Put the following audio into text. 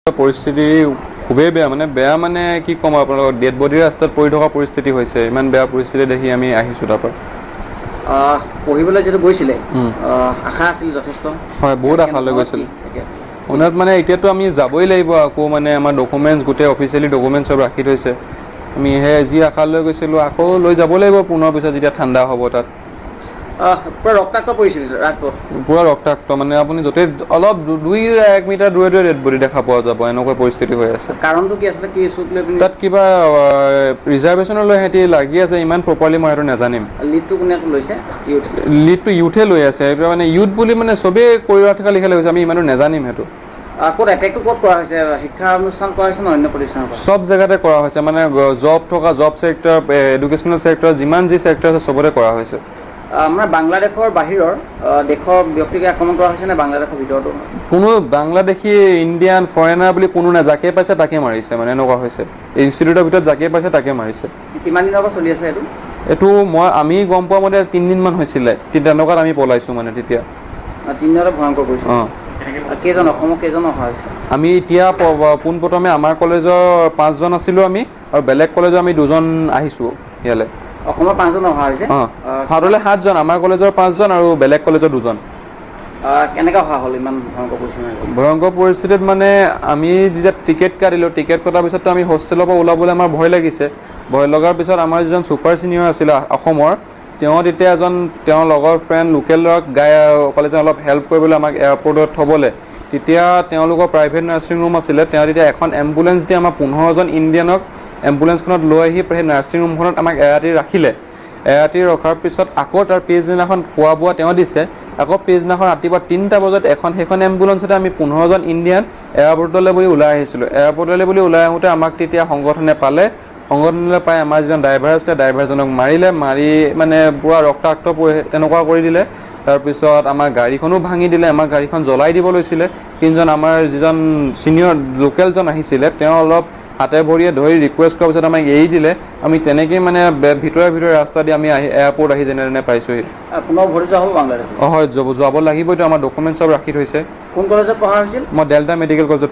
পৰিস্থিতি খুবেই বেয়া মানে কি ক'ম আপোনালোকক ডেড বডি ৰাস্তাত পৰি থকা পৰিস্থিতি হৈছে ইমান বেয়া পৰিস্থিতি দেখি আমি আহিছোঁ তাৰ পৰা পঢ়িবলৈ যেটো গৈছিলে আশা আছিল যথেষ্ট হয় বহুত আশা লৈ গৈছিল উন্নত মানে এতিয়াতো আমি যাবই লাগিব আকৌ মানে আমাৰ ডকুমেণ্টছ গোটেই অফিচিয়েলি ডকুমেণ্টছ সব ৰাখি থৈছে আমি যি আশা লৈ গৈছিলোঁ আকৌ লৈ যাব লাগিব পুনৰ পিছত যেতিয়া ঠাণ্ডা হ'ব তাত পুৰা ৰক্তাক্ত পৰিছিল ৰাজপথ পুৰা ৰক্তাক্ত মানে আপুনি য'তে অলপ 1 মিটাৰ দূৰে দূৰে ডেড বডি দেখা পোৱা যাব এনেকুৱা পৰিস্থিতি হৈ আছে কাৰণটো কি আছিলে কি ইছ্যুক লৈ তাত কিবা ৰিজাৰ্ভেশ্যনৰ লৈ সিহঁতি লাগি আছে ইমান প্ৰপাৰলি মই সেইটো নাজানিম লিডটো কোনে লৈছে লিডটো ইউথে লৈ আছে এইটো মানে ইউথ বুলি মানে চবেই কৰি থকা লিখা লাগিছে আমি ইমানো নাজানিম সেইটো ক'ত এটেকটো ক'ত কৰা হৈছে শিক্ষা অনুষ্ঠান কৰা হৈছে নে অন্য প্ৰতিষ্ঠানৰ সব জেগাতে কৰা হৈছে মানে জব থকা জব ছেক্টৰ এডুকেশ্যনেল ছেক্টৰ যিমান যি ছেক্টৰ আছে চবতে কৰা হৈছে আমাৰ বাংলাদেশৰ বাহিৰৰ দেশৰ ব্যক্তিকে আক্ৰমণ কৰা হৈছে নে বাংলাদেশৰ ভিতৰতো কোনো বাংলাদেশী ইণ্ডিয়ান ফৰেনাৰ বুলি কোনো নাই যাকে পাইছে তাকে মাৰিছে মানে এনেকুৱা হৈছে ইনষ্টিটিউটৰ ভিতৰত যাকে পাইছে তাকে মাৰিছে কিমান দিনৰ পৰা চলি আছে এইটো আমি গম পোৱা মতে 3 দিনমান হৈছিলে তেনেকুৱাত আমি পলাইছোঁ মানে তেতিয়া 3 দিনলৈ ভয়ংকৰ কৰিছে কেইজন অসমৰ কেইজন অহা হৈছে আমি এতিয়া পোনপ্ৰথমে আমাৰ কলেজৰ 5 জন আছিলোঁ আমি আৰু বেলেগ কলেজৰ আমি 2 জন আহিছোঁ ইয়ালৈ অসমৰ 5 জন অহা হৈছে হাতলৈ 7 জন আমাৰ কলেজৰ 5 জন আৰু বেলেগ কলেজৰ 2 জন কেনেকৈ অহা হ'ল ইমান ভয়ংকৰ পৰিস্থিতিত মানে আমি যেতিয়া টিকেট কাটিলোঁ টিকেট কটাৰ পিছততো আমি হোষ্টেলৰ পৰা ওলাবলৈ আমাৰ ভয় লাগিছে ভয় লগাৰ পিছত আমাৰ যিজন ছুপাৰ ছিনিয়ৰ আছিলে অসমৰ তেওঁ তেতিয়া তেওঁৰ লগৰ ফ্ৰেণ্ড লোকেল ল'ৰাক কলেজে অলপ হেল্প কৰিবলৈ আমাক এয়াৰপৰ্টত থ'বলৈ তেতিয়া তেওঁলোকৰ প্ৰাইভেট নাৰ্ছিং ৰুম আছিলে তেওঁ তেতিয়া এখন এম্বুলেঞ্চ দি আমাৰ 15 জন ইণ্ডিয়ানক এম্বুলেঞ্চখনত লৈ আহি সেই নাৰ্ছিং ৰুমখনত আমাক এৰাতি ৰাখিলে এৰাতি ৰখাৰ পিছত আকৌ তাৰ পিছদিনাখন খোৱা বোৱা তেওঁ দিছে আকৌ পিছদিনাখন ৰাতিপুৱা 3টা বজাত সেইখন এম্বুলেঞ্চতে আমি 15 জন ইণ্ডিয়ান এয়াৰপৰ্টলৈ বুলি ওলাই আহিছিলোঁ এয়াৰপৰ্টলৈ বুলি ওলাই আহোঁতে আমাক তেতিয়া সংগঠনে পালে সংগঠনলৈ পাই আমাৰ যিজন ড্ৰাইভাৰ আছিলে ড্ৰাইভাৰজনক মাৰি মানে পুৰা ৰক্তাক্ত তেনেকুৱা কৰি দিলে তাৰপিছত আমাৰ গাড়ীখনো ভাঙি দিলে আমাৰ গাড়ীখন জ্বলাই দিব লৈছিলে তিনিজন আমাৰ যিজন ছিনিয়ৰ লোকেলজন আহিছিলে তেওঁ অলপ হাতে ভৰিয়ে ধৰি ৰিকুৱেষ্ট কৰাৰ পিছত আমাক এৰি দিলে আমি তেনেকৈ মানে ভিতৰে ৰাস্তা দি আমি এয়াৰপৰ্ট আহি যেনে পাইছোঁহি পুনৰ ভৰি যোৱা হ'ব বাংলাদেশ হয় যাব লাগিবতো আমাৰ ডকুমেণ্ট সব ৰাখি থৈছে কোন কলেজত পঢ়া হৈছিল মই ডেল্টা মেডিকেল কলেজত